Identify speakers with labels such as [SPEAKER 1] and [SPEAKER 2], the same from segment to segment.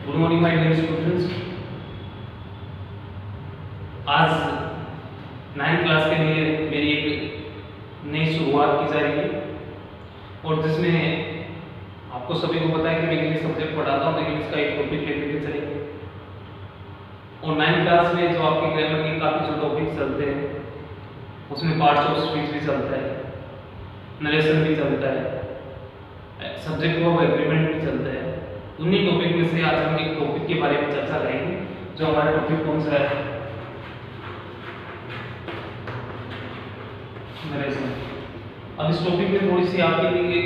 [SPEAKER 1] Good morning my dear students. आज 9th class के लिए मेरी एक नई शुरुआत की जा रही है और जिसमें आपको सभी को पता है कि मैं इंग्लिश सब्जेक्ट पढ़ाता हूँ, तो इंग्लिश का एक टॉपिक लेकर के चलेंगे। और 9th क्लास में जो आपके ग्रामर के काफ़ी जो टॉपिक चलते हैं उसमें पार्ट्स ऑफ स्पीच भी चलता है, नरेशन भी चलता है, सब्जेक्ट ऑफ एग्रीमेंट भी चलता है। उन्हीं टॉपिक में से आज हम एक टॉपिक के बारे में चर्चा करेंगे। जो हमारा टॉपिक कौन सा है? नरेशन। अब इस टॉपिक में थोड़ी सी आपके लिए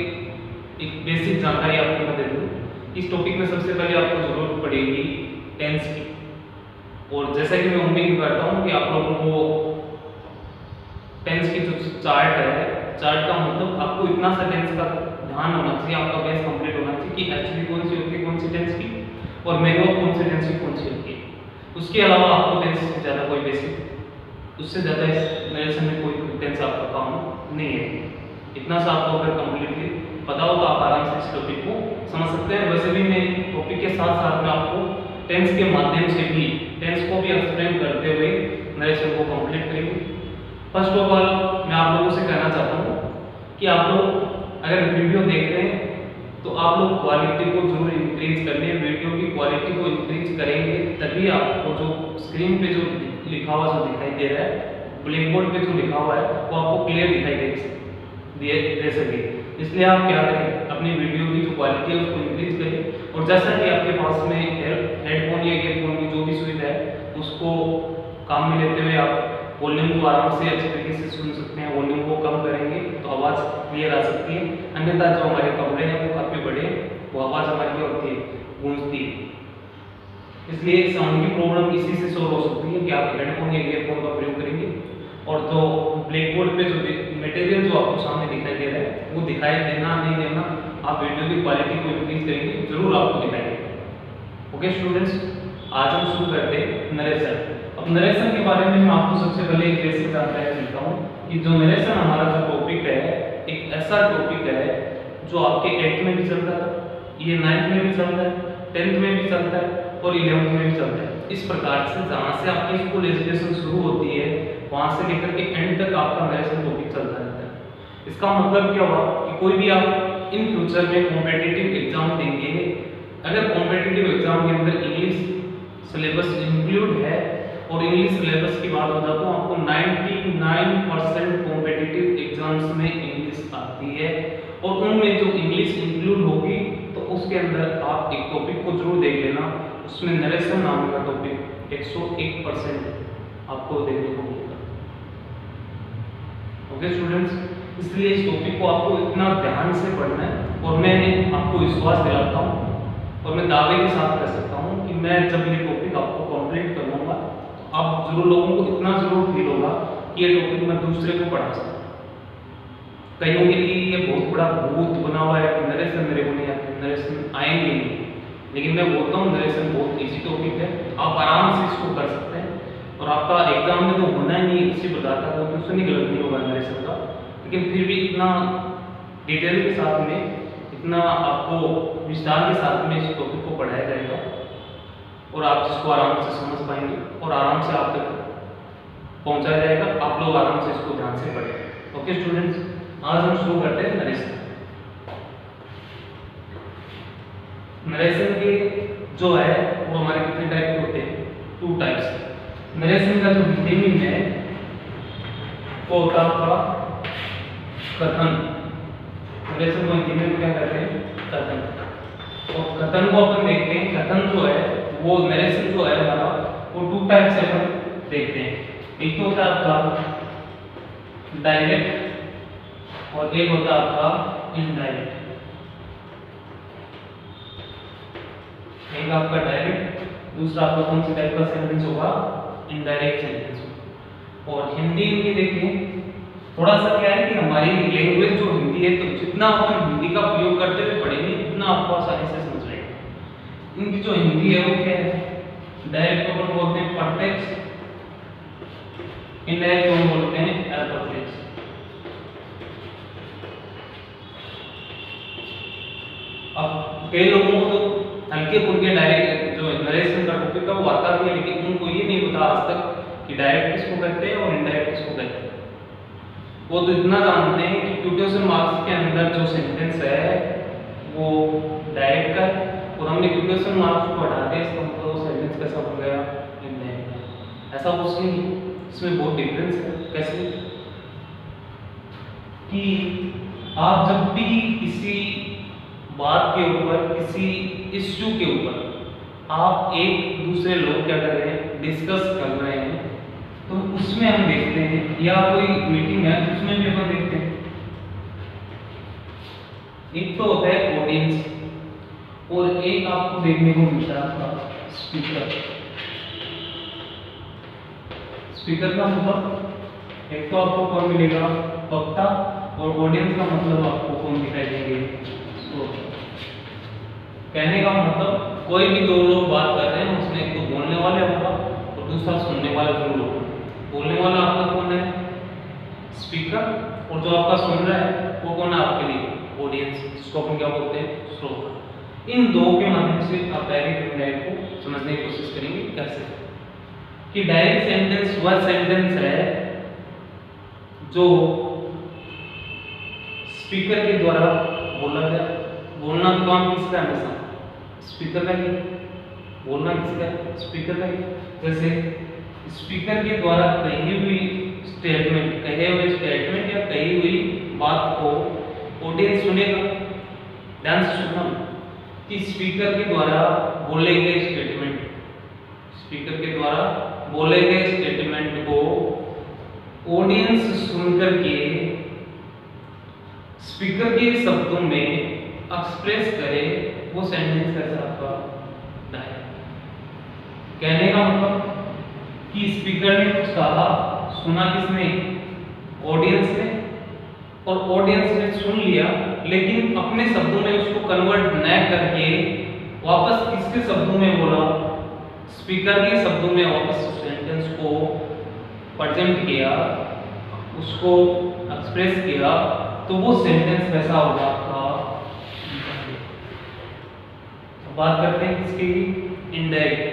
[SPEAKER 1] एक बेसिक जानकारी आपको मैं दे दूं। इस टॉपिक में सबसे पहले आपको जरूरत पड़ेगी टेंस की, और जैसा कि मैं उम्मीद करता हूं कि आप लोगों को टेंस की जो चार्ट है, चार्ट का मतलब आपको इतना सा टेंस का ध्यान होना चाहिए, आपका बेस कंप्लीट होना चाहिए कि एक्चुअली कौन सी होती है कौन सी टेंस की, और मैनुअल कौन सी टेंस की कौन सी होती है। उसके अलावा आपको टेंस से ज़्यादा कोई बेसिक, उससे ज़्यादा इस नरेशन में कोई टेंस आपका काम नहीं है। इतना सा आपको अगर कंप्लीटली पता हो तो आप आराम से इस टॉपिक को समझ सकते हैं। वैसे भी मैं टॉपिक के साथ साथ में आपको टेंस के माध्यम से भी टेंस को भी एक्सप्लेन करते हुए नरेशन को कंप्लीट करेंगे। फर्स्ट ऑफ ऑल मैं आप लोगों से कहना चाहता हूँ कि आप लोग अगर वीडियो देख रहे हैं तो आप लोग क्वालिटी को जरूर इंक्रीज कर लें। वीडियो की क्वालिटी को इंक्रीज करेंगे तभी आपको जो स्क्रीन पे जो लिखा हुआ जो दिखाई दे रहा है, ब्लैक बोर्ड पे जो लिखा हुआ है वो आपको क्लियर दिखाई दे सके। इसलिए आप क्या करें, अपनी वीडियो की जो क्वालिटी है उसको इंक्रीज करें, और जैसा कि आपके पास में हेडफोन या ईयरफोन की जो भी सुविधा है उसको काम में लेते हुए आप वॉल्यूम को आराम से अच्छे तरीके से सुन सकते हैं। वॉल्यूम को कम करेंगे तो आवाज़ क्लियर आ सकती है, अन्यथा जो हमारे कमरे हैं वो काफ़ी बड़े, वो आवाज़ हमारी क्या होती है, गूंजती है। इसलिए साउंड की प्रॉब्लम इसी से सॉल्व हो सकती है कि आप हेडफोन या ईयरफोन का प्रयोग करेंगे, और जो ब्लैक बोर्ड पे जो मटेरियल जो आपको सामने दिखाई दे रहा है वो दिखाई देना नहीं देना, आप वीडियो की क्वालिटी को इंक्रीज करेंगे जरूर आपको दिखाई देगा। ओके स्टूडेंट्स, आज हम शुरू करते हैं नरेशन। अब नरेशन के बारे में मैं आपको सबसे पहले एक बेसिक जानकारी देता हूँ कि जो नरेशन हमारा जो टॉपिक है, एक ऐसा टॉपिक है जो आपके 8th में भी चलता है, ये 9th में भी चलता है, 10th में भी चलता है और 11th में भी चलता है। इस प्रकार से जहाँ से आपकी स्कूल एजुकेशन शुरू होती है वहाँ से लेकर के एंड तक आपका नरेशन टॉपिक चलता रहता है। इसका मतलब क्या हुआ कि कोई भी आप इन फ्यूचर में कॉम्पिटिटिव एग्जाम देंगे, अगर कॉम्पिटिटिव एग्जाम के अंदर इंग्लिश सिलेबस इंक्लूड है, और इंग्लिश सिलेबस की बात बताता हूँ आपको 99% कॉम्पिटिटिव एग्जाम्स में इंग्लिश आती है, और उनमें जो इंग्लिश इंक्लूड होगी तो उसके अंदर आप एक टॉपिक को जरूर देख लेना, उसमें नरेशन नाम का टॉपिक 101% आपको देखने को मिलेगा। ओके स्टूडेंट्स, इसलिए इस टॉपिक को आपको इतना ध्यान से पढ़ना है, और मैं आपको विश्वास दिलाता हूँ और मैं दावे के साथ कह सकता हूँ कि मैं जब ये टॉपिक आपको कंप्लीट करूँगा तो आप जरूर लोगों को इतना जरूर फील होगा कि ये टॉपिक मैं दूसरे को पढ़ा सकता हूँ। कईयों के लिए ये बहुत बड़ा भूत बना हुआ है कि नरेशन मेरे को नहीं आते, नरेशन आएंगे नहीं, लेकिन मैं बोलता हूँ नरेशन बहुत ईजी टॉपिक है, आप आराम से इसको कर सकते हैं, और आपका एग्जाम में तो होना ही नहीं किसी प्रकार का, कोई क्वेश्चन ही गलत नहीं होगा नरेशन का, लेकिन फिर भी इतना डिटेल के साथ में, इतना आपको विस्तार के साथ में इस टॉपिक को पढ़ाया जाएगा, और आप जिसको आराम से समझ पाएंगे और आराम से आप तक पहुंचाया जाएगा। आप लोग आराम से इसको ध्यान से पढ़ें। ओके स्टूडेंट्स, आज हम शुरू करते हैं नरेशन। नरेशन के जो है वो हमारे कितने टाइप के होते हैं? 2 टाइप्स। नरेशन का जो हिंदी में है वो होता है कथन। नरेशन को हिंदी में क्या कहते हैं? कथन। और कथन को अपन देखते हैं, कथन जो है वो नरेशन जो है हमारा वो 2 टाइप से अपन देखते हैं। एक तो होता है आपका डायरेक्ट और एक होता है आपका इनडायरेक्ट। एक आपका डायरेक्ट, दूसरा आपका कौन सी टाइप का सेंटेंस होगा? Indirect sentence. और हिंदी इनकी देखिए, थोड़ा सा क्या है कि हमारी लैंग्वेज जो हिंदी है, तो जितना अपन हिंदी का प्रयोग करते हुए पढ़ेंगे उतना आपको आसानी से समझ आएगा। इनकी जो हिंदी है वो क्या है? डायरेक्ट को बोलते हैं परफेक्ट, इनडायरेक्ट को बोलते हैं अल्परफेक्ट। अब कई लोगों को तो हल्के फुल्के डायरेक्ट जो नरेशन का टॉपिक है वो आता भी है, लेकिन उनको ये नहीं पता आज तक कि डायरेक्ट किसको कहते हैं और इनडायरेक्ट किसको कहते हैं। वो तो इतना जानते हैं कि क्यूटेशन मार्क्स के अंदर जो सेंटेंस है वो डायरेक्ट का है, और हमने क्यूटेशन मार्क्स को हटा दिया, इसका मतलब वो सेंटेंस कैसा बन गया, इनडायरेक्ट। ऐसा कुछ नहीं, इसमें बहुत डिफरेंस है। कैसे कि आप जब भी किसी बात के ऊपर, किसी इश्यू के ऊपर आप एक दूसरे लोग क्या कर रहे हैं, डिस्कस कर रहे हैं, तो उसमें हम देखते हैं, या कोई मीटिंग है उसमें भी हम देखते हैं, एक तो होता है ऑडियंस और एक आपको देखने को मिलता है आपका स्पीकर। स्पीकर का मतलब एक तो आपको कौन मिलेगा, वक्ता, और ऑडियंस का मतलब आपको कौन दिखाई देंगे, श्रोता। कहने का मतलब कोई भी दो लोग बात कर रहे हैं, उसमें एक तो बोलने वाले होगा और दूसरा सुनने वाला जरूर होगा। बोलने वाला आपका कौन है, स्पीकर, और जो आपका सुन रहा है वो कौन है आपके लिए, ऑडियंस, जिसको अपन क्या बोलते हैं, श्रोता। इन दो के माध्यम से आप डायरेक्ट इनडायरेक्ट को समझने की कोशिश करेंगे। कैसे कि डायरेक्ट सेंटेंस वह सेंटेंस है जो स्पीकर के द्वारा बोला गया। बोलना तो काम किसका है, हमेशा स्पीकर का ही। बोलना किसका है, स्पीकर का ही। जैसे स्पीकर के द्वारा कही हुई स्टेटमेंट, कहे हुए स्टेटमेंट या कही हुई बात को ऑडियंस सुनेगा। ध्यान से सुनना कि स्पीकर के द्वारा बोले गए स्टेटमेंट, स्पीकर के द्वारा बोले गए स्टेटमेंट को ऑडियंस सुनकर के स्पीकर के शब्दों में एक्सप्रेस करे, वो सेंटेंस कैसा आपका डायरेक्ट। कहने का मतलब कि स्पीकर ने कुछ कहा, सुना किसने, ऑडियंस ने, और ऑडियंस ने सुन लिया, लेकिन अपने शब्दों में उसको कन्वर्ट न करके वापस किसके शब्दों में बोला, स्पीकर के शब्दों में वापस सेंटेंस को प्रेजेंट किया, उसको एक्सप्रेस किया, तो वो सेंटेंस कैसा होगा आपका। बात करते हैं किसकी, इनडायरेक्ट,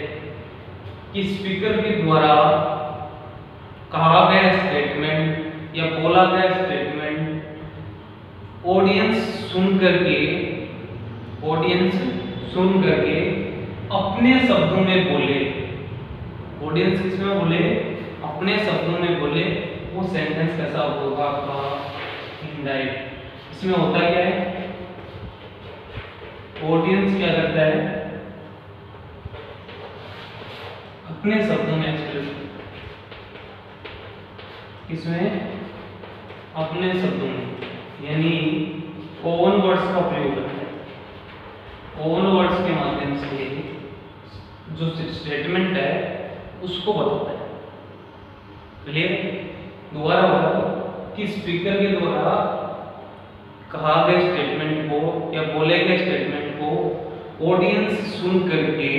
[SPEAKER 1] कि स्पीकर के द्वारा कहा गया स्टेटमेंट या बोला गया स्टेटमेंट ऑडियंस सुन करके अपने शब्दों में बोले, ऑडियंस किसमें बोले, अपने शब्दों में बोले, वो सेंटेंस कैसा होगा आपका, इनडायरेक्ट। इसमें होता क्या है, ऑडियंस क्या करता है, अपने शब्दों में एक्सप्रेस, किसमें, अपने शब्दों में, यानी ओन वर्ड्स का प्रयोग करता है। ओन वर्ड्स के माध्यम से जो स्टेटमेंट है उसको बताता है। क्लियर, दोबारा बताओ कि स्पीकर के द्वारा कहा गए स्टेटमेंट को या बोले गए स्टेटमेंट को ऑडियंस सुन करके,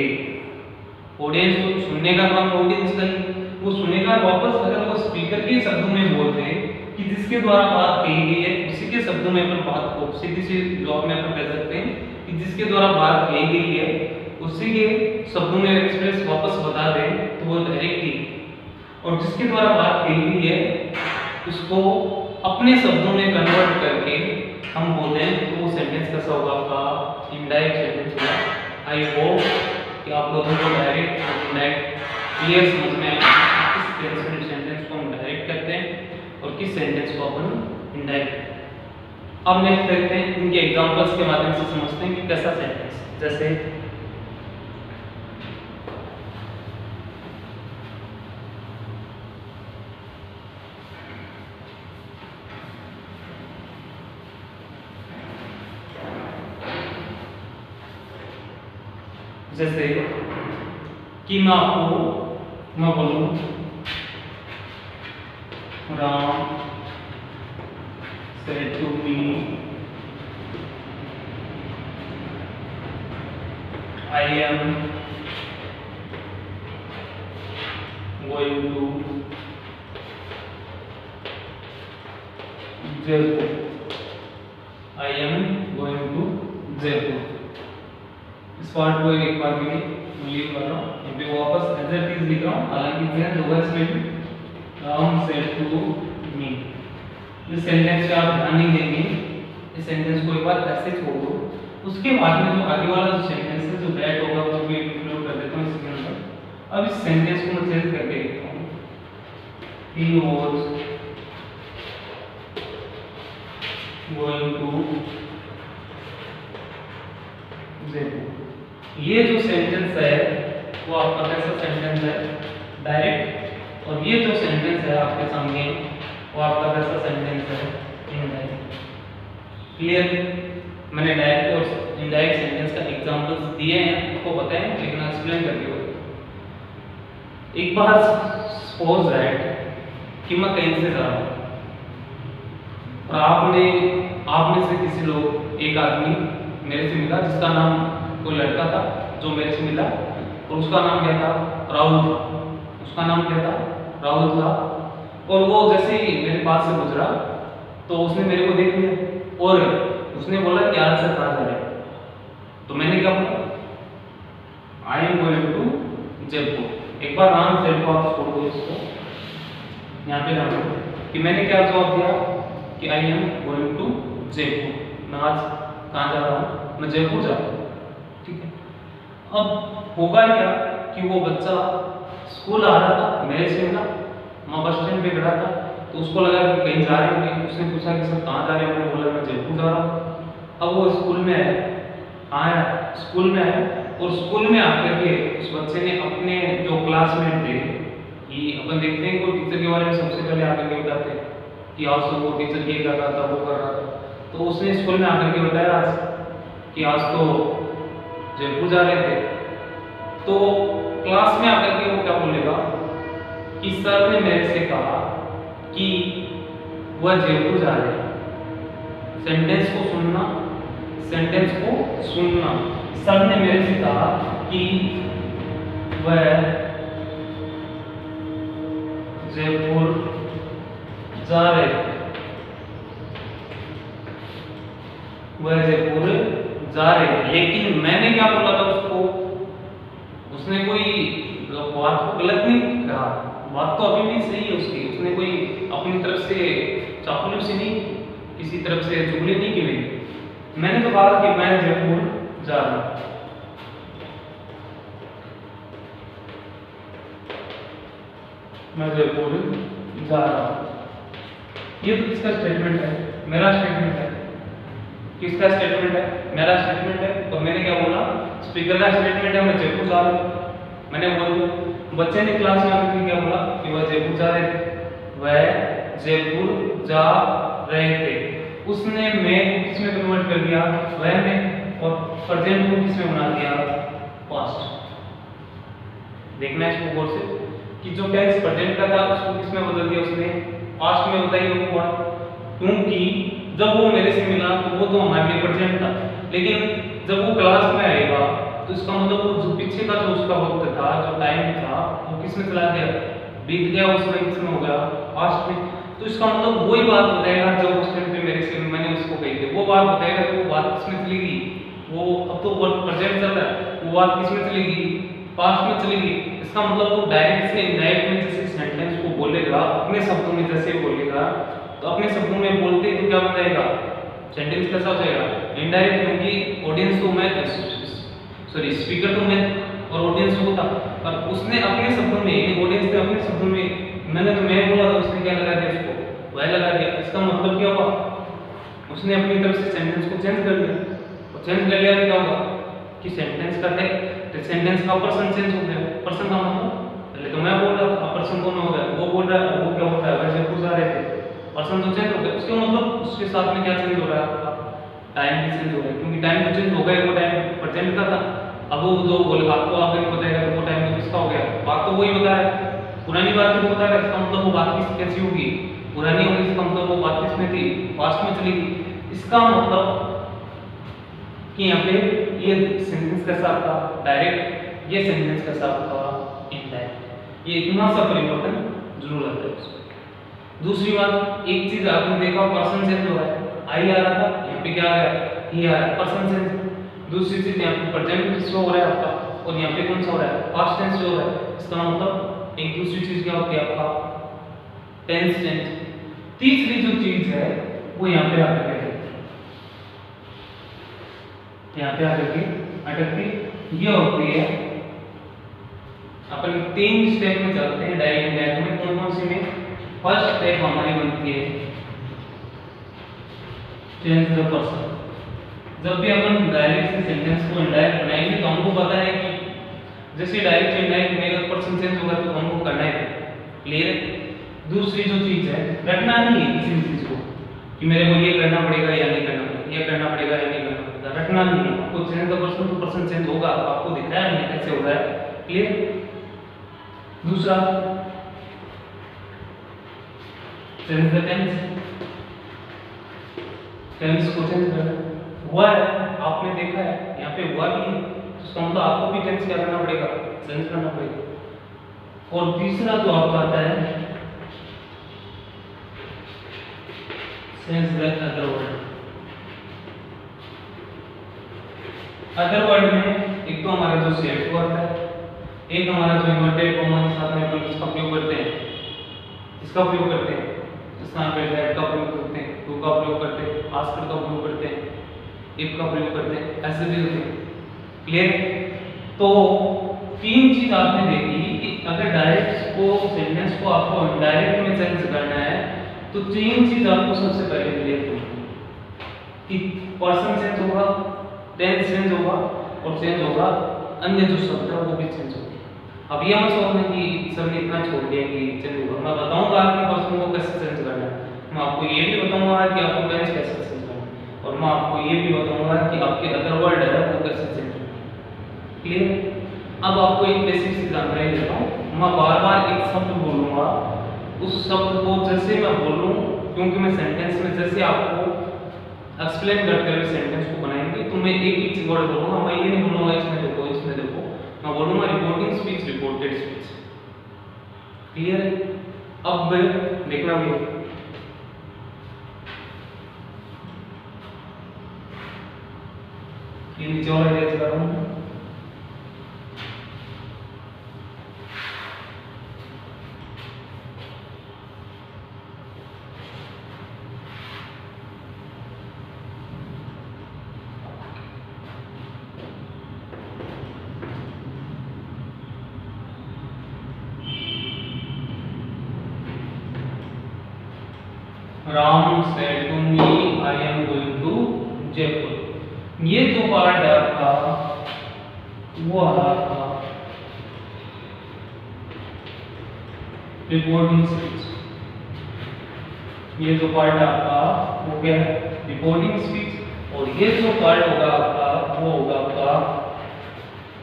[SPEAKER 1] ऑडियंस को सुनने का काम ऑडियंस का ही, वो सुनेगा वापस, अगर वो स्पीकर के शब्दों में बोल दे कि जिसके द्वारा बात कही गई है उसी के शब्दों में अपन बात को सीधी सी जवाब में अपन कह सकते हैं कि जिसके द्वारा बात कही गई है उसी के शब्दों में एक्सप्रेस वापस बता दे, तो वो डायरेक्ट ही। और जिसके द्वारा बात कही गई है उसको अपने शब्दों में कन्वर्ट करके हम बोले तो वो सेंटेंस कैसा होगा आपका, इनडायरेक्ट सेंटेंस होगा। आई होप कि आप लोगों को डायरेक्ट और इनडायरेक्ट क्लियर समझ में आए किस सेंटेंस को हम डायरेक्ट करते हैं और किस सेंटेंस को अपन इनडायरेक्ट। अब नेक्स्ट देखते हैं, इनके एग्जांपल्स के माध्यम से समझते हैं कि कैसा सेंटेंस। जैसे जैसे कि मैं बोलूं Ram said to me I am going to Jaipur. I am going to Jaipur. इस पार्ट को एक बार के लिए लीव कर रहा हूँ, यहाँ पे वापस एज इट इज लिख रहा हूँ, हालांकि मैं lower statement Ram said to me. इस सेंटेंस पे आप ध्यान नहीं देंगे, इस सेंटेंस को एक बार ऐसे छोड़ दो, उसके बाद में जो आगे वाला जो सेंटेंस है जो दैट होगा वो भी इंक्लूड कर देता हूँ इसके अंदर। अब इस सेंटेंस को मैं चेंज करके लिखता हूँ, he was going to Jaipur. ये जो सेंटेंस है वो आपका कैसा सेंटेंस है, डायरेक्ट, और ये जो सेंटेंस है आपके सामने वो आपका कैसा सेंटेंस है, इनडायरेक्ट। क्लियर? मैंने डायरेक्ट और इनडायरेक्ट सेंटेंस का एग्जांपल्स दिए हैं, आपको पता है, लेकिन एक्सप्लेन करके बताऊं। एक बार सपोज दैट कि मैं कहीं से जा रहा हूँ और आप में से किसी लोग, एक आदमी मेरे से मिला जिसका नाम, कोई लड़का था जो मेरे से मिला और उसका नाम क्या था, राहुल था। उसका नाम क्या था, राहुल था। और वो जैसे ही मेरे पास से गुजरा तो उसने मेरे को देख लिया और उसने बोला कि आज से कहाँ जा रहे हैं। तो मैंने क्या बोला, I am going to Jaipur. एक बार आराम से आप छोड़ दो इसको, यहाँ पे ध्यान कि मैंने क्या जवाब दिया कि I am going to Jaipur. मैं आज कहाँ जा रहा हूँ, मैं जयपुर जा रहा हूँ। ठीक है, अब होगा क्या कि वो बच्चा स्कूल आ रहा था, मेरे से मिला, मैं बस स्टैंड पे खड़ा था, तो उसको लगा कि कहीं जा रहे हैं। उसने पूछा कि सर कहाँ जा रहे हैं, मैंने बोला मैं जयपुर जा रहा हूँ। अब वो स्कूल में आया, स्कूल में आया और स्कूल में आकर के उस बच्चे ने अपने जो क्लासमेट थे, कि अपन देखते हैं कोई टीचर के बारे में सबसे पहले आकर के बताते हैं कि आज तो वो टीचर ये कर रहा था, वो कर रहा था। तो उसने स्कूल में आकर के बताया आज कि आज तो जयपुर जा रहे थे। तो क्लास में आकर के वो क्या बोलेगा कि सर ने मेरे से कहा कि वह जयपुर जा रहे हैं। सेंटेंस को सुनना, सेंटेंस को सुनना। सर ने मेरे से कहा कि वह जयपुर जा रहे थे, वह जयपुर जा रहे थे। लेकिन मैंने क्या बोला था उसको, उसने कोई बात को गलत नहीं कहा, बात तो अभी भी सही है उसकी। उसने कोई अपनी तरफ से चापलूसी नहीं, किसी तरफ से चुगली नहीं की हुई। मैंने तो कहा कि मैं जयपुर जा रहा हूं, मैं जयपुर जा रहा हूं। ये तो किसका स्टेटमेंट है, मेरा स्टेटमेंट है। किसका स्टेटमेंट है, मेरा स्टेटमेंट है। तो मैंने क्या बोला, स्पीकर का स्टेटमेंट है, मैं जयपुर जा रहा हूं, मैंने बोल दिया। बच्चे ने क्लास में आकर क्या बोला कि वह जयपुर जा रहे थे, वह जयपुर जा रहे थे। उसने मैं को किसमें कन्वर्ट कर दिया, वह में, और प्रेजेंट को किसमें बना दिया, पास्ट। देखना है इसको गौर से कि जो टेंस प्रेजेंट का था उसको किसमें बदल दिया उसने, पास्ट में बताइए वो बात। क्योंकि जब वो मेरे से मिला तो वो तो हमारे लिए प्रेजेंट था, लेकिन जब वो क्लास में आएगा तो इसका मतलब वो जो पीछे का जो उसका वक्त था, जो टाइम था, वो किसमें चला गया, बीत गया, उसमें किसमें हो गया, पास्ट में। तो इसका मतलब वही बात बताएगा जब उस टाइम पे मेरे से मैंने उसको कही थी, वो बात बताएगा। तो वो बात किसमें चलेगी, वो अब तो प्रेजेंट चल रहा है, वो बात किसमें चलेगी, पास्ट में चलेगी। इसका मतलब वो डायरेक्ट से इनडायरेक्ट में जैसे सेंटेंस को बोलेगा, अपने शब्दों में जैसे बोलेगा, तो अपने शब्दों में बोलते ही तो क्या बताएगा, सेंटेंस कैसा हो जाएगा, इनडायरेक्ट। क्योंकि ऑडियंस तो मैं, सॉरी स्पीकर तो मैं और ऑडियंस वो था, पर उसने अपने शब्दों में, ऑडियंस ने अपने शब्दों में, मैंने तो मैं बोला था, उसने क्या लगा दिया, उसको वह लगा दिया। इसका मतलब क्या हुआ, उसने अपनी तरफ से सेंटेंस को चेंज कर दिया। और चेंज कर लिया तो क्या होगा कि सेंटेंस का सेंटेंस का पर्सन चेंज हो गया। पर्सन का मतलब पहले तो मैं बोल रहा था, पर्सन कौन हो गया, वो बोल रहा है, वो क्या होता है, वैसे पूछ रहे थे, पर्सन तो चेंज हो गया। उसका मतलब उसके साथ में क्या चेंज हो रहा है, आपका टाइम भी चेंज हो गया। क्योंकि टाइम तो चेंज हो गया, वो टाइम प्रेजेंट का था, अब वो जो बोले आपको आगे नहीं बताएगा तो वो टाइम तो किसका हो गया, बात तो वही बता रहा है, पुरानी बात तो बता रहा है। इसका मतलब वो बात किस कैसी होगी, पुरानी होगी। इसका मतलब वो बात किस में थी, पास्ट में चलेगी। इसका मतलब कि यहाँ पे ये सेंटेंस कैसा था, डायरेक्ट, ये सेंटेंस कैसा था, इनडायरेक्ट। ये इतना सा परिवर्तन जरूर आता है उसमें। दूसरी बात, एक चीज आपने देखा, पर्सन चेंज हो रहा है, आई आ रहा था, यहाँ पे क्या आ गया, ही आ रहा है, पर्सन चेंज। दूसरी चीज यहाँ पे प्रेजेंट शो हो रहा है आपका, और यहाँ पे कौन सा हो रहा है, पास्ट टेंस शो हो रहा है। इसका मतलब एक दूसरी चीज क्या होती है आपका, टेंस टेंस। तीसरी जो चीज है वो यहाँ पे आकर अटकती ये होती है। अपन 3 स्टेप में चलते हैं डायरेक्ट में। कौन कौन सी में? फर्स्ट स्टेप हमारी बनती है चेंज द पर्सन। जब भी अपन डायरेक्ट से सेंटेंस को इनडायरेक्ट बनाएंगे तो हमको पता है कि जैसे डायरेक्ट से इनडायरेक्ट में अगर पर्सन चेंज होगा तो हमको करना है, क्लियर है। दूसरी जो चीज है, रटना नहीं है किसी चीज को कि मेरे को ये करना पड़ेगा या नहीं करना पड़ेगा, ये करना पड़ेगा या नहीं करना पड़ेगा, रटना नहीं है। आपको चेंज द पर्सन तो पर्सन चेंज होगा, आपको दिखाया हमने कैसे हो रहा है, क्लियर। दूसरा चेंज द टेंस, टेंस को चेंज करना हुआ है, आपने देखा है यहाँ पे हुआ भी है, तो इसका मतलब आपको भी टेंस क्या करना पड़ेगा, चेंज करना पड़ेगा। और तीसरा जो आपका आता है change the other word. Other word में एक तो हमारा जो सेट वर्ड है, एक हमारा जो इन्वर्टेड कॉमा के साथ में अपन इसका प्रयोग करते हैं, इसका प्रयोग करते हैं, इस स्थान पे दैट का प्रयोग करते हैं, टू का प्रयोग करते हैं, आस्कर का प्रयोग करते हैं, इफ का प्रयोग करते हैं, ऐसे भी होते हैं, क्लियर। तो 3 चीज आपने देखी कि अगर डायरेक्ट को सेंटेंस को आपको इनडायरेक्ट में चेंज करना है तो 3 चीज आपको सबसे पहले क्लियर करनी है कि पर्सन चेंज होगा, टेंस चेंज होगा और चेंज होगा अन्य जो शब्द है वो भी चेंज होगा। अब ये मत सोचना कि सर ने इतना छोड़ दिया कि चेंज होगा। मैं बताऊंगा कि पर्सन को कैसे चेंज करना है, मैं आपको ये भी बताऊंगा कि आपको टेंस कैसे चेंज करना है, और मैं आपको ये भी बताऊंगा कि आपके अदर वर्ड है वो कैसे चेंज करना है, क्लियर। अब आपको एक बेसिक सी जानकारी देता हूँ। मैं बार बार एक शब्द बोलूंगा, उस शब्द को जैसे मैं बोलूं, क्योंकि मैं सेंटेंस में जैसे आपको एक्सप्लेन करते हुए सेंटेंस को बनाएंगे तो मैं एक ही वर्ड बोलूंगा। मैं ये नहीं बोलूंगा इसमें देखो, इसमें देखो, मैं बोलूंगा reporting speech, reported speech, clear है। अब देखना भी ये नीचे वाला एरिया कर रहा हूं। Ram said to me, I am going to Jaipur. ये जो पार्ट है आपका वो आपका रिपोर्टिंग स्पीच। ये जो पार्ट है आपका वो क्या है, रिपोर्टिंग स्पीच। और ये जो पार्ट होगा आपका वो होगा आपका,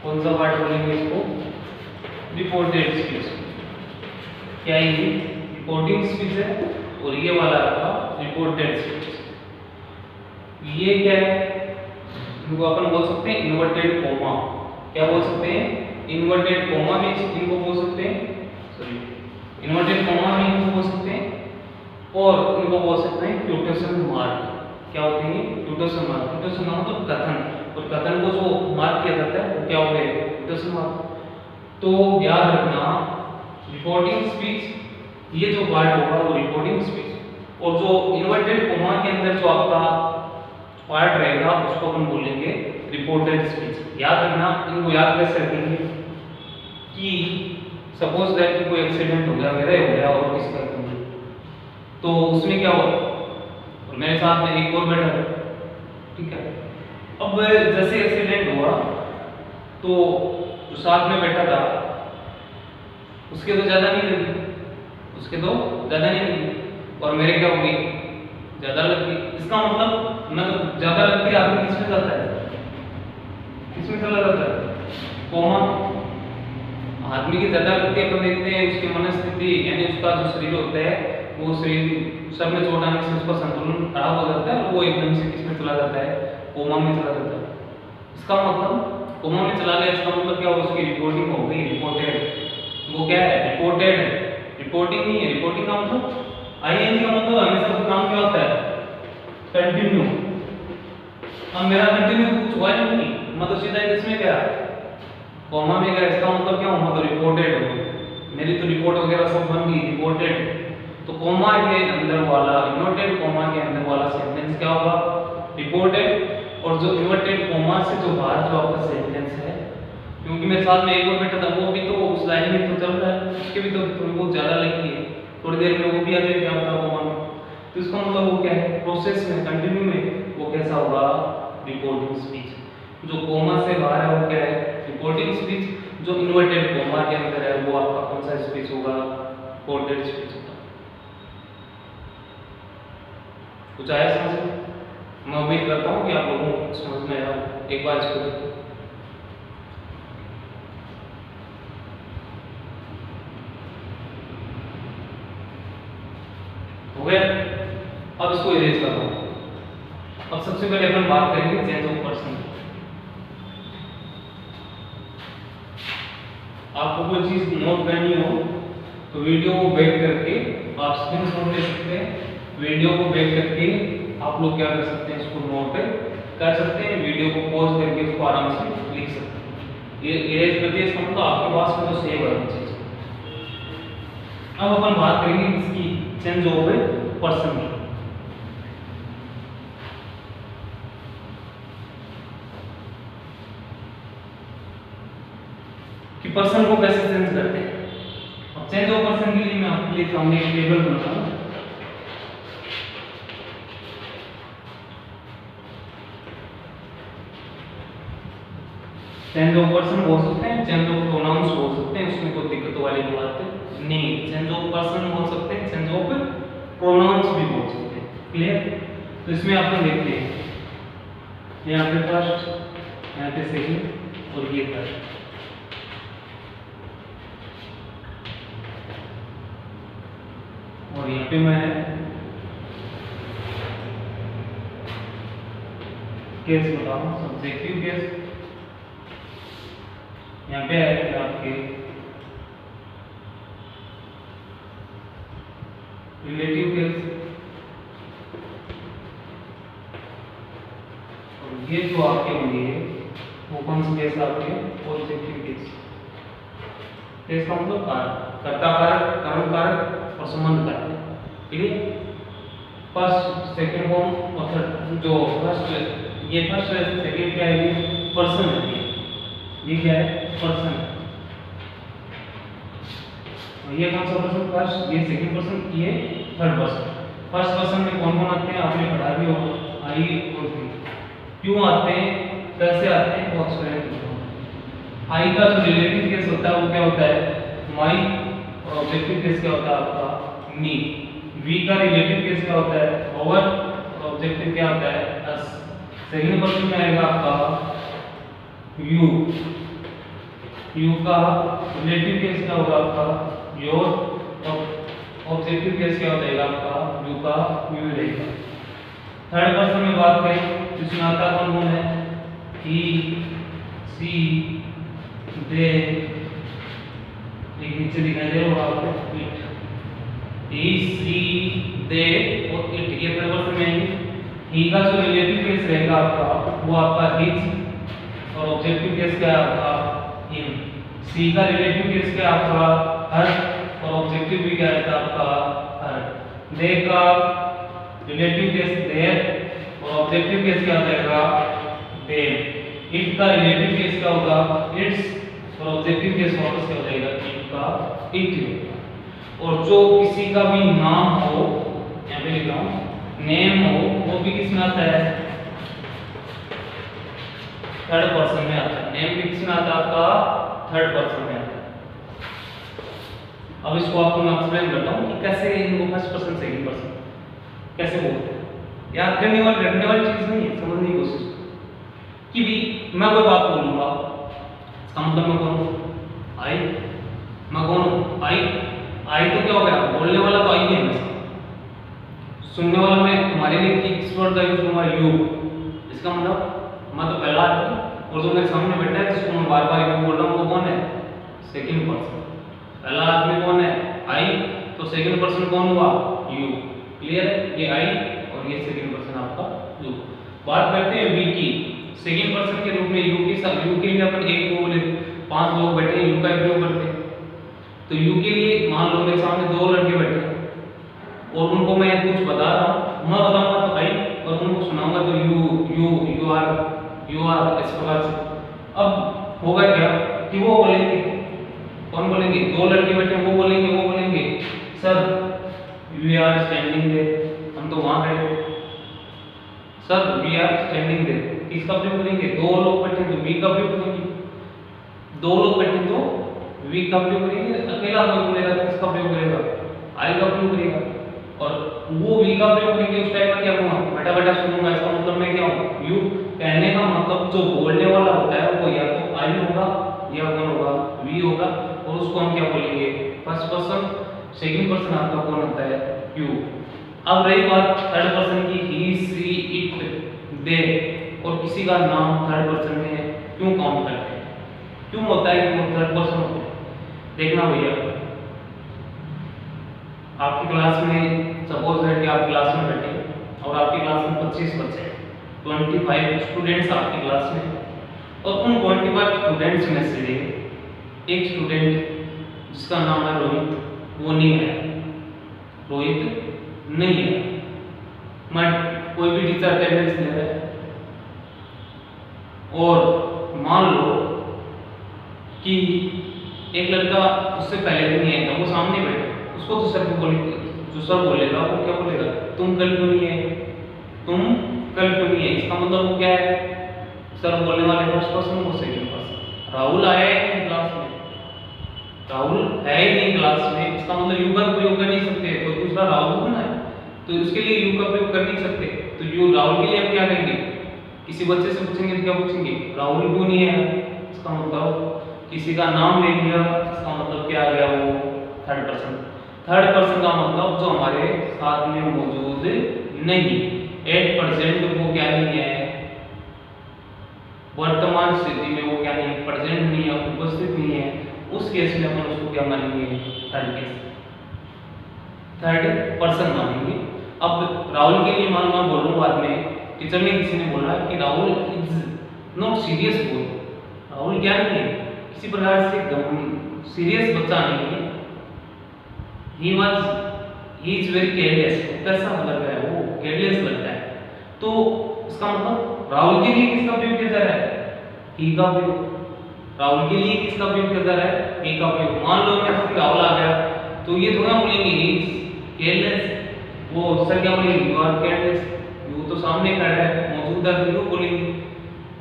[SPEAKER 1] कौन सा पार्ट बोलेंगे इसको, रिपोर्टेड स्पीच। क्या ये रिपोर्टिंग स्पीच है और ये वाला आपका रिपोर्टेड स्पीच। ये क्या है, इनको अपन बोल सकते हैं इन्वर्टेड कोमा। क्या बोल सकते हैं, इन्वर्टेड कोमा भी इनको बोल सकते हैं, सॉरी इन्वर्टेड कोमा भी इनको बोल सकते हैं, और इनको बोल सकते हैं क्वोटेशन मार्क। क्या होते हैं क्वोटेशन मार्क, क्वोटेशन मार्क मतलब कथन, और कथन को जो मार्क किया जाता है वो क्या हो गया, क्वोटेशन मार्क। तो याद रखना रिपोर्टिंग स्पीच ये जो पार्ट होगा वो रिपोर्टिंग स्पीच, और जो इन्वर्टेड कोमा के अंदर जो आपका पार्ट रहेगा उसको अपन बोलेंगे रिपोर्टेड स्पीच। याद रखना, इनको याद कैसे रखेंगे कि सपोज दैट कि कोई एक्सीडेंट हो गया, मेरा हो गया और किसका तो उसमें क्या हुआ, और मेरे साथ में एक और बैठा, ठीक है। अब जैसे एक्सीडेंट हुआ तो जो साथ में बैठा था उसके तो ज्यादा नहीं लगी, उसके तो ज्यादा नहीं लगी, और मेरे क्या हो गई, ज्यादा लग गई। इसका मतलब मैं तो ज्यादा लग गई, आदमी किसमें जाता है, किसमें चला जाता है, कोमा। आदमी की ज्यादा लगती है, अपन देखते हैं उसकी मनस्थिति यानी उसका जो शरीर होता है वो शरीर सब में चोट आने से उसका संतुलन खराब हो जाता है और वो एकदम से किसमें चला जाता है, कोमा में चला जाता है। इसका मतलब कोमा में चला गया, इसका मतलब क्या, उसकी रिपोर्टिंग हो गई, रिपोर्टेड। वो क्या है, रिपोर्टेड है, रिपोर्टिंग नहीं है। रिपोर्टिंग का मतलब आईएनजी का मतलब हमेशा काम क्या होता है, कंटिन्यू। अब मेरा कंटिन्यू कुछ हुआ नहीं, क्या, कॉमा में गया, इसका मतलब क्या होगा, तो रिपोर्टेड होगा। मेरी तो रिपोर्ट वगैरह सब बन गई, रिपोर्टेड। तो कॉमा के अंदर वाला, इन्वर्टेड कॉमा के अंदर वाला सेंटेंस क्या होगा, रिपोर्टेड। और जो इन्वर्टेड कॉमा से जो बाहर जो आपका सेंटेंस है, क्योंकि मेरे साथ में एक और बेटा था, वो भी तो उस लाइन में तो चल रहा है, उसके भी तो थोड़ी बहुत ज्यादा लगी है, थोड़ी देर में वो भी आ जाएगा क्या पता कॉमा में। तो इसका मतलब वो क्या है, प्रोसेस में, कंटिन्यू में वो कैसा होगा, रिपोर्टिंग स्पीच। जो कॉमा से बाहर है वो क्या है, रिपोर्टिंग स्पीच। जो इन्वर्टेड कॉमा के अंदर है वो आपका कौन सा स्पीच होगा, रिपोर्टेड स्पीच होगा। कुछ आया समझ में? मैं उम्मीद करता हूँ कि आप लोगों को समझ में आया। एक बार इसको देखो, हो गया। अब इसको इरेज कर दो। अब सबसे पहले अपन बात करेंगे चेंज ऑफ पर्सन। आपको कोई चीज नोट करनी हो तो वीडियो को बैक करके आप स्क्रीनशॉट ले सकते हैं। वीडियो को बैक करके आप लोग क्या कर सकते हैं, इसको नोट कर सकते हैं। वीडियो को पॉज करके उसको आराम से लिख सकते हैं। ये इरेज कर दिया, इसका मतलब आपके पास में तो सेव है चीज। अब अपन बात करेंगे इसकी चेंज ऑफ पर्सन की। कि पर्सन को कैसे चेंज करते हैं। अब चेंज ऑफ पर्सन के लिए मैं आपके लिए सामने एक टेबल बनाता हूं। चेंज ऑफ पर्सन हो सकते हैं, चेंज ऑफ प्रोनाउंस हो सकते हैं, उसमें कोई दिक्कत वाली बात नहीं। चेंज ऑफ पर्सन हो सकते हैं, चेंज ऑफ प्रोनाउंस भी हो सकते हैं। क्लियर? तो इसमें अपन देखते हैं, यहाँ पे फर्स्ट, यहाँ पे सेकंड और ये थर्ड। और यहाँ पे मैं केस बता रहा हूँ, सब्जेक्टिव केस। यहाँ पे है आपके रिलेटिव केस, और ये जो आपके होंगे वो कौन से केस आपके, ऑब्जेक्टिव केस। केस का मतलब कारक, कर्ता कारक, कर्म कारक और संबंध कारक। क्लियर? फर्स्ट, सेकंड फॉर्म और थर्ड। जो फर्स्ट, ये फर्स्ट है, सेकंड क्या है, ये पर्सन है। ये क्या है, पर्सन। और ये कौन सा पर्सन, फर्स्ट, ये सेकंड पर्सन, ये थर्ड पर्सन। फर्स्ट पर्सन में कौन कौन आते हैं, आपने पढ़ा भी होगा, आई और वी। क्यों आते हैं, कैसे आते हैं, वो एक्सप्लेन करता हूं। आई का जो रिलेटिव केस होता है वो क्या होता है, माई। और ऑब्जेक्टिव केस क्या होता है आपका, मी। वी का रिलेटिव केस क्या होता है, ओवर। और ऑब्जेक्टिव क्या होता है, अस। सेकंड पर्सन में आएगा आपका यू। यू का रिलेटिव केस क्या होगा आपका, योर। और ऑब्जेक्टिव केस क्या हो जाएगा आपका, यू का यू रहेगा। थर्ड पर्सन में बात करें, इसमें आता कौन कौन है, ही, सी, दे। एक नीचे दिखाई दे रहा होगा आपको, इट। ही, सी, दे और इट, ये थर्ड पर्सन में आएंगे। ही का जो रिलेटिव केस रहेगा आपका वो आपका हिज। और ऑब्जेक्टिव केस क्या है आपका, हिम। सी का रिलेटिव केस क्या है आपका, हर। और ऑब्जेक्टिव भी क्या रहता है आपका, हर। दे का रिलेटिव केस देयर और ऑब्जेक्टिव केस क्या हो जाएगा, देम। इट का रिलेटिव केस क्या होगा, इट्स। और ऑब्जेक्टिव केस वापस क्या हो जाएगा, इट का इट। और जो किसी का भी नाम हो, यहाँ पे लिख रहा हूँ, नेम हो, वो भी किस में आता है, थर्ड पर्सन में आता है। नेम भी किस में आता है आपका, थर्ड पर्सन में आता है। अब इसको आपको मैं एक्सप्लेन करता हूँ कि कैसे इनको फर्स्ट पर्सन सेकंड पर्सन कैसे बोलते हैं। याद करने वाली रखने वाली चीज नहीं है, समझने की कोशिश कि भी मैं कोई बात बोलूंगा, इसका मतलब मैं कौन हूँ, आई। मैं कौन हूँ, आई। आई तो क्या हो गया, बोलने वाला तो आई है हमेशा। सुनने वाला मैं तुम्हारे लिए किस वर्ड का यूज करूंगा, यू। इसका मतलब मैं तो पहला आदमी, और जो मेरे सामने बैठा है जिसको मैं बार बार यू बोल रहा हूँ वो कौन है, सेकंड पर्सन। पहला आदमी कौन है, आई। तो सेकंड पर्सन कौन हुआ, यू। क्लियर है, ये आई और ये सेकंड पर्सन आपका यू। बात करते हैं वी की। सेकंड पर्सन के रूप में यू के लिए अपन एक को बोले, 5 लोग बैठे हैं, यू का प्रयोग करते हैं। तो यू के लिए मान लो मेरे सामने 2 लड़के बैठे हैं और उनको मैं कुछ बता रहा हूँ, मैं बताऊंगा तो आई और उनको सुनाऊंगा तो यू आर इस प्रकार से। अब होगा क्या कि वो बोलेंगे, कौन बोलेंगे, 2 लड़के बैठे हैं, वो बोलेंगे sir we are standing there, हम तो वहां खड़े हैं। Sir we are standing there किसका प्रयोग करेंगे, 2 लोग बैठे तो वी का प्रयोग करेंगे, 2 लोग बैठे तो वी का प्रयोग करेंगे, अकेला कोई बोलेगा तो किसका प्रयोग करेगा, आई का प्रयोग करेगा। और वो वी का प्रयोग करेंगे उस टाइम में क्या होगा, बेटा बेटा सुनूंगा, इसका मतलब मैं क्या हूँ, यू। कहने का मतलब जो बोलने वाला होता है वो या तो आई होगा या कौन होगा, वी होगा, और उसको हम क्या बोलेंगे, फर्स्ट पर्सन। सेकंड पर्सन आपका कौन होता है, यू। अब रही बात थर्ड पर्सन की, ही सी इट दे, और किसी का नाम थर्ड पर्सन में क्यों काउंट करते हैं, क्यों होता है कि वो थर्ड पर्सन होता है। देखना भैया, आपकी क्लास में सपोज है कि आप क्लास में बैठे और आपकी क्लास में 25 बच्चे हैं, 25 स्टूडेंट्स आपकी क्लास में, और उन 25 स्टूडेंट्स में से एक स्टूडेंट जिसका नाम है रोहित, वो नहीं है, रोहित नहीं है, मैं कोई भी टीचर अटेंडेंस ले रहा है, और मान लो कि एक लड़का उससे पहले दिन नहीं आया, वो सामने बैठा, उसको तो सर को बोलेगा, जो सर बोलेगा वो क्या बोलेगा, तुम कल क्यों नहीं है, तुम कल क्यों नहीं है। इसका मतलब वो क्या है, सर बोलने वाले फर्स्ट पर्सन को सेकंड पर्सन। राहुल आया है नहीं क्लास में, राहुल है ही नहीं क्लास में, इसका मतलब यू का प्रयोग कर नहीं सकते, कोई दूसरा राहुल होना है तो इसके लिए यू का प्रयोग कर नहीं सकते। तो यू राहुल के लिए हम क्या करेंगे, किसी बच्चे से पूछेंगे तो क्या पूछेंगे, राहुल क्यों नहीं है, इसका मतलब किसी का नाम ले लिया, इसका मतलब क्या आ गया, वो थर्ड पर्सन। थर्ड पर्सन का मतलब जो हमारे साथ में मौजूद नहीं, एट प्रेजेंट वो क्या नहीं है, वर्तमान स्थिति में वो क्या नहीं, प्रेजेंट नहीं है, उपस्थित नहीं है, उस केस में अपन उसको क्या मानेंगे, थर्ड केस, थर्ड पर्सन मानेंगे। अब राहुल के लिए मान लो बोल रहा हूं, बाद में टीचर ने किसी ने बोला कि Rahul is not serious boy, Rahul क्या नहीं है, किसी प्रकार से सीरियस बच्चा नहीं है, he is very careless, कैसा लगता है वो, केयरलेस लगता है। तो इसका मतलब राहुल के लिए किसका प्रयोग किया जा रहा है, ही का प्रयोग। राहुल के लिए किसका प्रयोग किया जा रहा है, ही का प्रयोग। मान लो मैं राहुल आ गया तो ये थोड़ा बोलेंगे ही इज केयरलेस, वो सर क्या बोलेंगे, यू आर केयरलेस, यू तो सामने खड़ा है, मौजूदा तो यू बोलेंगे।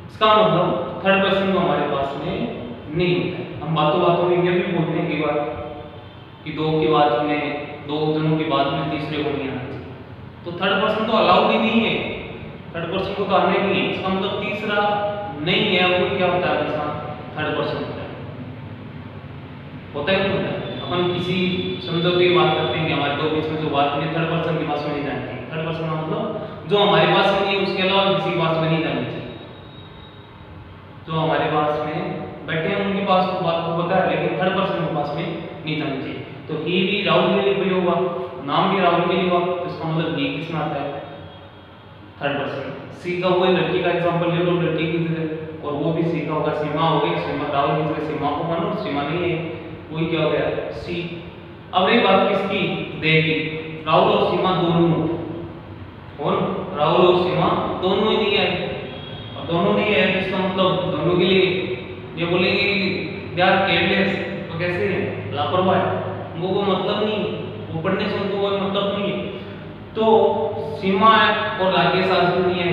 [SPEAKER 1] इसका मतलब थर्ड पर्सन तो हमारे पास में नहीं होता है। हम बातों बातों में ये भी बोलते हैं कई बार कि दो के बाद में, 2 जनों के बाद में तीसरे को नहीं आना चाहिए, तो थर्ड पर्सन तो अलाउड ही नहीं है, थर्ड पर्सन को तो आने नहीं है। इसका मतलब तीसरा नहीं है, वो क्या होता है हमेशा थर्ड पर्सन होता है, होता है नहीं होता है। अपन किसी समझौते की बात करते हैं कि हमारे दो बीच में जो बात है थर्ड पर्सन के पास में नहीं जानी चाहिए। थर्ड पर्सन का मतलब जो हमारे पास में नहीं है उसके अलावा किसी के पास में नहीं जानी चाहिए। जो हमारे पास में बैठे हैं उनके पास तो बात को पता है, लेकिन थर्ड पर्सन के पास में नहीं जानी चाहिए। तो ही भी राहुल के लिए प्रयोग हुआ, नाम भी राहुल के लिए हुआ, तो इसका मतलब ये किसमें आता है, थर्ड पर्सन। सी का वो लड़की का एग्जांपल ले लो, लड़की की जगह, और वो भी सी का होगा, सीमा हो गई, सीमा राहुल की जगह सीमा को मानो, सीमा नहीं है, वही क्या हो गया, सी। अब एक बात किसकी, दे की, राहुल और सीमा दोनों, कौन, राहुल और सीमा दोनों ही नहीं है, और दोनों नहीं है इसका मतलब दोनों के लिए ये बोलेंगे दे आर केयरलेस, तो कैसे है, लापरवाह है, वो मतलब नहीं, वो पढ़ने से उनको कोई मतलब नहीं है। तो सीमा और राकेश आज क्यों नहीं है,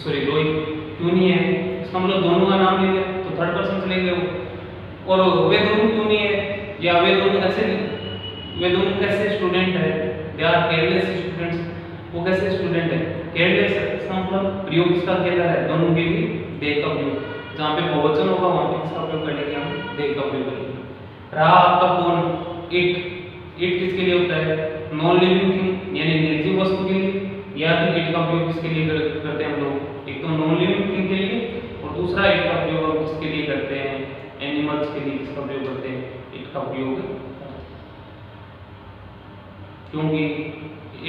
[SPEAKER 1] सॉरी रोहित क्यों नहीं है, इसका मतलब दोनों का नाम ले लिया तो थर्ड पर्सन चले गए वो। और वे दोनों क्यों नहीं है, या वे दोनों कैसे स्टूडेंट है, दे आर केयरलेस स्टूडेंट्स, वो कैसे स्टूडेंट है, केयरलेस है। इसका मतलब प्रयोग किसका किया जा रहा है, दोनों के लिए दे का प्रयोग, जहाँ पे बहुवचन होगा वहाँ पे किसका प्रयोग करेंगे, हम दे का प्रयोग करेंगे। रहा आपका कौन, इट, इट किसके लिए होता है, नॉन लिविंग थिंग यानी निर्जीव वस्तु के लिए, या फिर इट का प्रयोग किसके लिए करते हैं हम लोग, एक तो नॉन लिविंग थिंग के लिए, और दूसरा इट का प्रयोग हम किसके लिए करते हैं, एनिमल्स के लिए किसका प्रयोग करते हैं, इट का प्रयोग। क्योंकि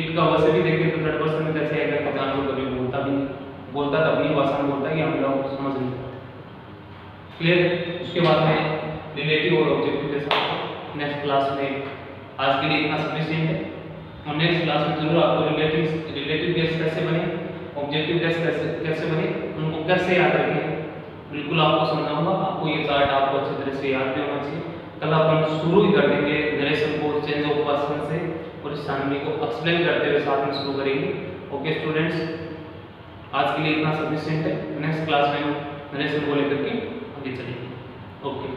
[SPEAKER 1] इट का वैसे भी देखें तो थर्ड पर्सन में कैसे आएगा कि जानवर कभी बोलता भी नहीं, बोलता है अपनी भाषा में बोलता है कि हम लोग समझ नहीं पाते। क्लियर। उसके बाद में रिलेटिव और ऑब्जेक्टिव के साथ नेक्स्ट क्लास में, आज के लिए इतना सफिशिएंट है। और नेक्स्ट क्लास में जरूर आपको रिलेटिव गैस कैसे बने, ऑब्जेक्टिव गैस कैसे बने, उनको कैसे याद रखें, बिल्कुल आपको समझाऊंगा। आपको ये चार्ट आपको अच्छी तरह से याद भी होना चाहिए। कल अपन शुरू ही कर देंगे नरेशन को चेंज ऑफ पर्सन से, और इस कहानी को एक्सप्लेन करते हुए साथ में शुरू करेंगे। ओके स्टूडेंट्स, आज के लिए इतना सफिशिएंट है। नेक्स्ट क्लास में हम नरेशन को लेकर के आगे चलेंगे। ओके।